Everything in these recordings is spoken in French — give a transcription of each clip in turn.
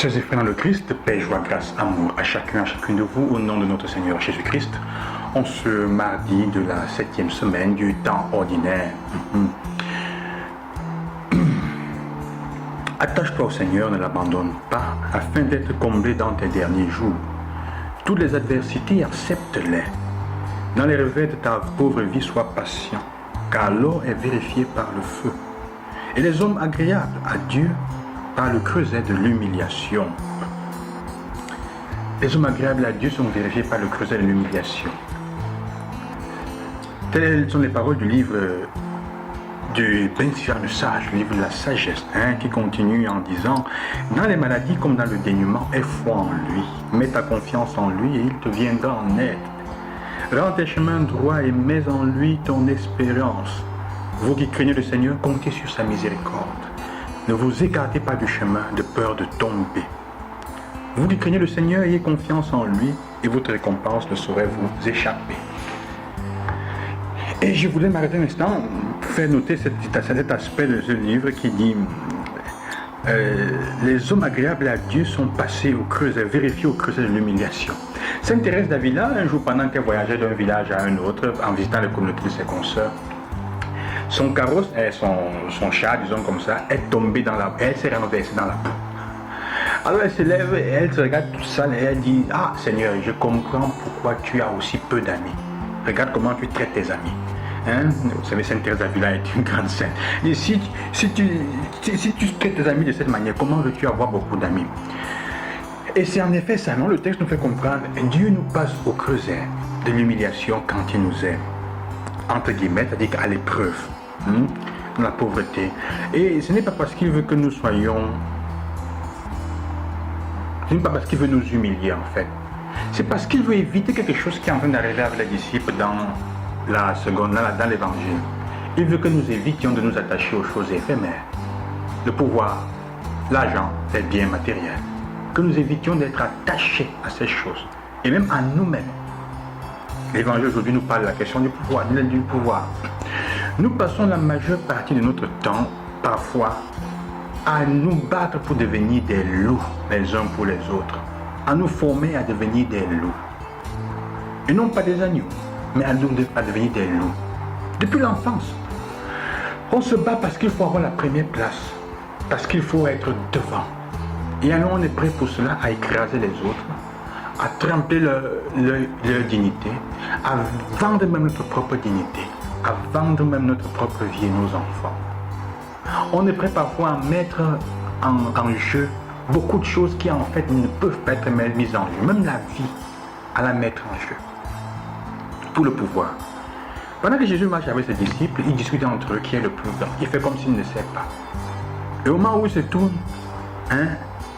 Sœurs et frères dans le Christ, paix, joie, grâce, amour à chacun, à chacune de vous, au nom de notre Seigneur Jésus-Christ, en ce mardi de la 7e semaine du temps ordinaire. Attache-toi au Seigneur, ne l'abandonne pas, afin d'être comblé dans tes derniers jours. Toutes les adversités, accepte-les. Dans les revers de ta pauvre vie, sois patient, car l'or est vérifié par le feu. Et les hommes agréables à Dieu par le creuset de l'humiliation. Les hommes agréables à Dieu sont vérifiés par le creuset de l'humiliation. Telles sont les paroles du livre du Ben Sira le Sage, le livre de la sagesse, qui continue en disant: dans les maladies comme dans le dénuement, aie foi en lui, mets ta confiance en lui et il te viendra en aide. Rends tes chemins droits et mets en lui ton espérance. Vous qui craignez le Seigneur, comptez sur sa miséricorde. Ne vous écartez pas du chemin de peur de tomber. Vous qui craignez le Seigneur, ayez confiance en lui et votre récompense ne saurait vous échapper. Et je voulais m'arrêter un instant pour faire noter cet aspect de ce livre qui dit les hommes agréables à Dieu sont passés au creuset, vérifiés au creuset de l'humiliation. Sainte Thérèse d'Avila, un jour pendant qu'elle voyageait d'un village à un autre, en visitant les communautés de ses consoeurs, son carrosse, son chat, disons comme ça, est tombé dans la boue. Elle s'est renversée dans la boue. Alors elle se lève et elle se regarde tout ça et elle dit: ah Seigneur, je comprends pourquoi tu as aussi peu d'amis. Regarde comment tu traites tes amis. Vous savez, Sainte Thérèse d'Avila est une grande sainte. Et si tu traites tes amis de cette manière, comment veux-tu avoir beaucoup d'amis? Et c'est en effet ça, non? Le texte nous fait comprendre. Dieu nous passe au creuset de l'humiliation quand il nous aime. Entre guillemets, c'est-à-dire qu'à l'épreuve, dans la pauvreté. Et ce n'est pas parce qu'il veut que nous soyons... Ce n'est pas parce qu'il veut nous humilier, en fait. C'est parce qu'il veut éviter quelque chose qui est en train d'arriver avec les disciples dans la seconde, dans l'évangile. Il veut que nous évitions de nous attacher aux choses éphémères. Le pouvoir, l'argent, les biens matériels. Que nous évitions d'être attachés à ces choses. Et même à nous-mêmes. L'évangile aujourd'hui nous parle de la question du pouvoir. Nous passons la majeure partie de notre temps, parfois, à nous battre pour devenir des loups les uns pour les autres, à nous former à devenir des loups. Et non pas des agneaux, mais à devenir des loups. Depuis l'enfance, on se bat parce qu'il faut avoir la première place, parce qu'il faut être devant. Et alors on est prêt pour cela à écraser les autres, à tremper leur dignité, à vendre même notre propre dignité, à vendre même notre propre vie et nos enfants. On est prêt parfois à mettre en jeu beaucoup de choses qui en fait ne peuvent pas être mises en jeu, même la vie, à la mettre en jeu, pour le pouvoir. Pendant que Jésus marche avec ses disciples, il discute entre eux qui est le plus grand. Il fait comme s'il ne sait pas. Et au moment où il se tourne,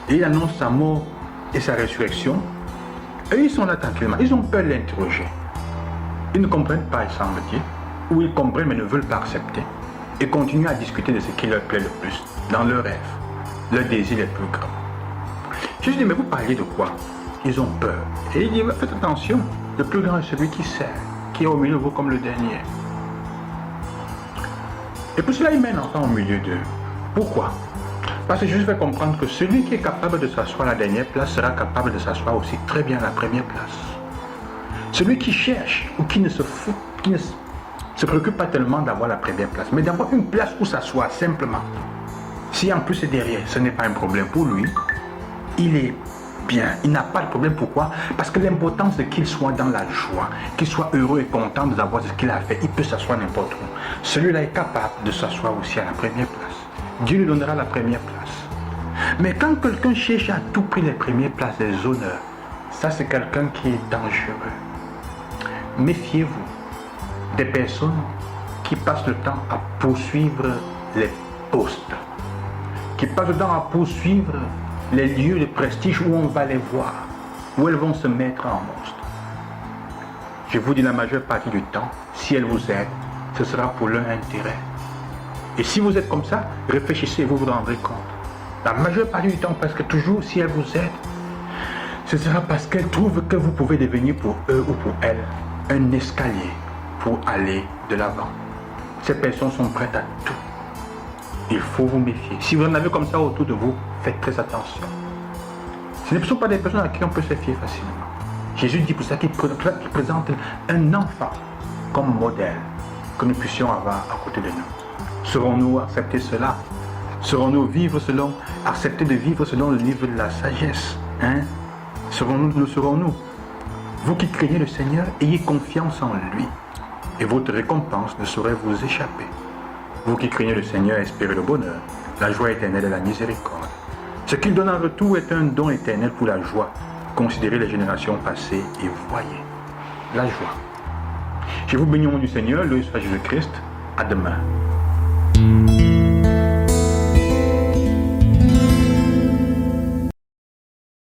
et il annonce sa mort et sa résurrection, eux, ils sont là tranquillement. Ils ont peur de l'interroger. Ils ne comprennent pas, il semble-t-il. Ou ils comprennent mais ne veulent pas accepter. Et continuent à discuter de ce qui leur plaît le plus. Dans leurs rêves. Leur désir est plus grand. Jésus dit: mais vous parlez de quoi? Ils ont peur. Et il dit: faites attention. Le plus grand est celui qui sert. Qui est au milieu de vous comme le dernier. Et pour cela, il met l'enfant au milieu d'eux. Pourquoi? Parce que Jésus fait comprendre que celui qui est capable de s'asseoir à la dernière place sera capable de s'asseoir aussi très bien à la première place. Celui qui cherche ou qui ne se fout, qui ne se préoccupe pas tellement d'avoir la première place, mais d'avoir une place où s'asseoir simplement. Si en plus c'est derrière, ce n'est pas un problème pour lui. Il est bien, il n'a pas de problème. Pourquoi? Parce que l'important c'est qu'il soit dans la joie, qu'il soit heureux et content d'avoir ce qu'il a fait. Il peut s'asseoir n'importe où. Celui-là est capable de s'asseoir aussi à la première place. Dieu lui donnera la première place. Mais quand quelqu'un cherche à tout prix les premières places, les honneurs, ça c'est quelqu'un qui est dangereux. Méfiez-vous des personnes qui passent le temps à poursuivre les postes, qui passent le temps à poursuivre les lieux de prestige où on va les voir, où elles vont se mettre en monstre. Je vous dis, la majeure partie du temps, si elles vous aident, ce sera pour leur intérêt. Et si vous êtes comme ça, réfléchissez et vous vous rendrez compte. La majeure partie du temps, presque toujours, si elles vous aident, ce sera parce qu'elles trouvent que vous pouvez devenir pour eux ou pour elles un escalier pour aller de l'avant. Ces personnes sont prêtes à tout. Il faut vous méfier. Si vous en avez comme ça autour de vous, faites très attention. Ce ne sont pas des personnes à qui on peut se fier facilement. Jésus dit pour ça qu'il présente un enfant comme modèle que nous puissions avoir à côté de nous. Serons-nous accepter cela? Serons-nous accepter de vivre selon le livre de la sagesse? Le serons-nous? Vous qui craignez le Seigneur, ayez confiance en lui, et votre récompense ne saurait vous échapper. Vous qui craignez le Seigneur, espérez le bonheur, la joie éternelle et la miséricorde. Ce qu'il donne en retour est un don éternel pour la joie. Considérez les générations passées et voyez la joie. Je vous bénis au nom du Seigneur, loué soit Jésus-Christ. À demain.